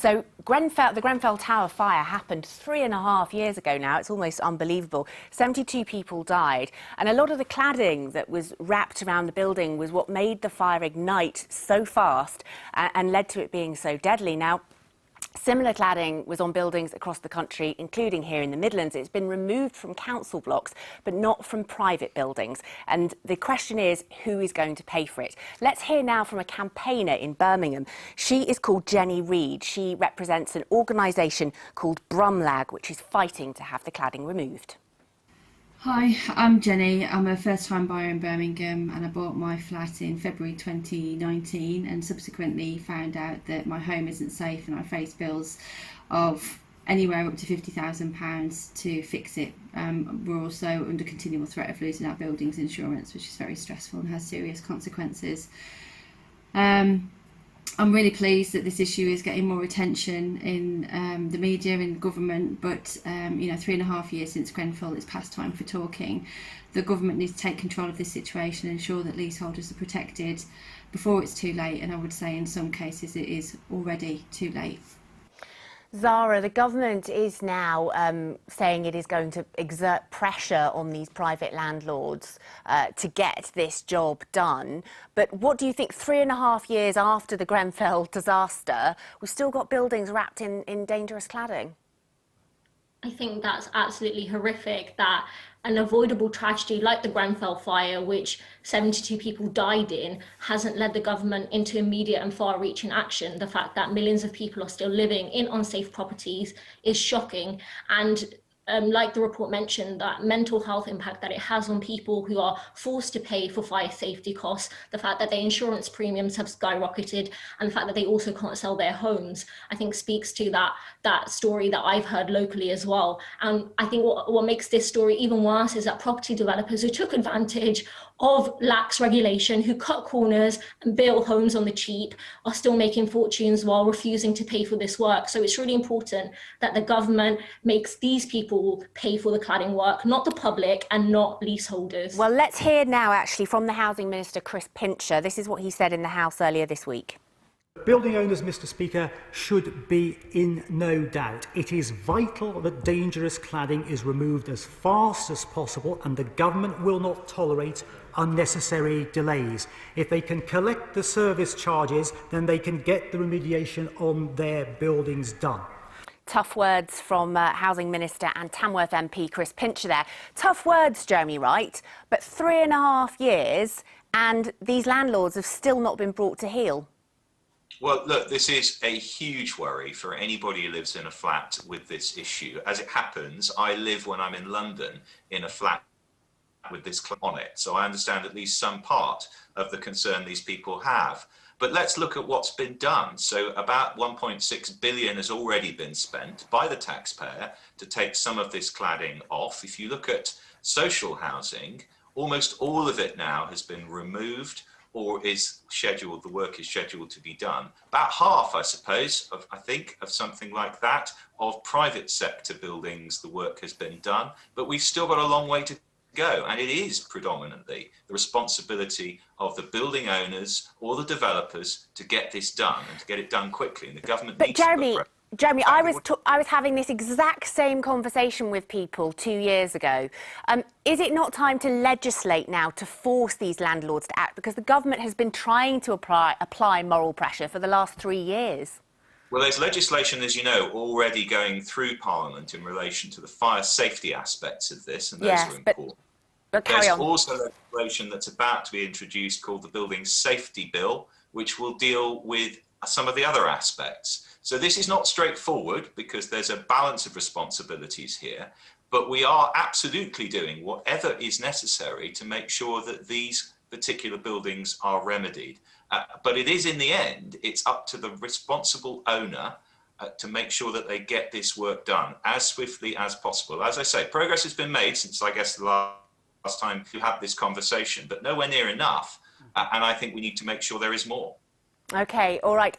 So the Grenfell Tower fire happened 3.5 years ago now. It's almost unbelievable. 72 people died. And a lot of the cladding that was wrapped around the building was what made the fire ignite so fast and led to it being so deadly. Now, similar cladding was on buildings across the country, including here in the Midlands. It's been removed from council blocks, but not from private buildings. And the question is, who is going to pay for it? Let's hear now from a campaigner in Birmingham. She is called Jenny Reid. She represents an organisation called BrumLAG, which is fighting to have the cladding removed. Hi, I'm Jenny. I'm a first-time buyer in Birmingham and I bought my flat in February 2019 and subsequently found out that my home isn't safe and I face bills of anywhere up to £50,000 to fix it. We're also under continual threat of losing our buildings insurance, which is very stressful and has serious consequences. I'm really pleased that this issue is getting more attention in the media, in government, but you know, 3.5 years since Grenfell, it's past time for talking. The government needs to take control of this situation and ensure that leaseholders are protected before it's too late, and I would say in some cases it is already too late. Zara, the government is now saying it is going to exert pressure on these private landlords to get this job done. But what do you think, 3.5 years after the Grenfell disaster, we've still got buildings wrapped in dangerous cladding? I think that's absolutely horrific that an avoidable tragedy like the Grenfell fire, which 72 people died in, hasn't led the government into immediate and far-reaching action. The fact that millions of people are still living in unsafe properties is shocking. And like the report mentioned, that mental health impact that it has on people who are forced to pay for fire safety costs, the fact that their insurance premiums have skyrocketed, and the fact that they also can't sell their homes, I think speaks to that story that I've heard locally as well. And I think what makes this story even worse is that property developers who took advantage of lax regulation, who cut corners and built homes on the cheap, are still making fortunes while refusing to pay for this work. So it's really important that the government makes these people pay for the cladding work, not the public and not leaseholders. Well, let's hear now actually from the Housing Minister, Chris Pincher. This is what he said in the House earlier this week. Building owners, Mr Speaker, should be in no doubt. It is vital that dangerous cladding is removed as fast as possible, and the government will not tolerate unnecessary delays. If they can collect the service charges, then they can get the remediation on their buildings done. Tough words from Housing Minister and Tamworth MP Chris Pincher there. Tough words, Jeremy Wright, but 3.5 years and these landlords have still not been brought to heel. Well, look, this is a huge worry for anybody who lives in a flat with this issue. As it happens, I live, when I'm in London, in a flat with this on it. So I understand at least some part of the concern these people have. But let's look at what's been done. So about 1.6 billion has already been spent by the taxpayer to take some of this cladding off. If you look at social housing, almost all of it now has been removed or is scheduled, the work is scheduled to be done. About half, I suppose, of something like that, of private sector buildings, the work has been done, but we've still got a long way to go. And it is predominantly the responsibility of the building owners or the developers to get this done and to get it done quickly. And the government needs to Jeremy, I was having this exact same conversation with people 2 years ago. Is it not time to legislate now to force these landlords to act? Because the government has been trying to apply moral pressure for the last 3 years. Well, there's legislation, as you know, already going through Parliament in relation to the fire safety aspects of this, and those are important. But carry on. There's also legislation that's about to be introduced called the Building Safety Bill, which will deal with some of the other aspects. So this is not straightforward because there's a balance of responsibilities here, but we are absolutely doing whatever is necessary to make sure that these particular buildings are remedied. But it is, in the end, it's up to the responsible owner to make sure that they get this work done as swiftly as possible. As I say, progress has been made since, I guess, the last time you had this conversation, but nowhere near enough. And I think we need to make sure there is more. OK, all right.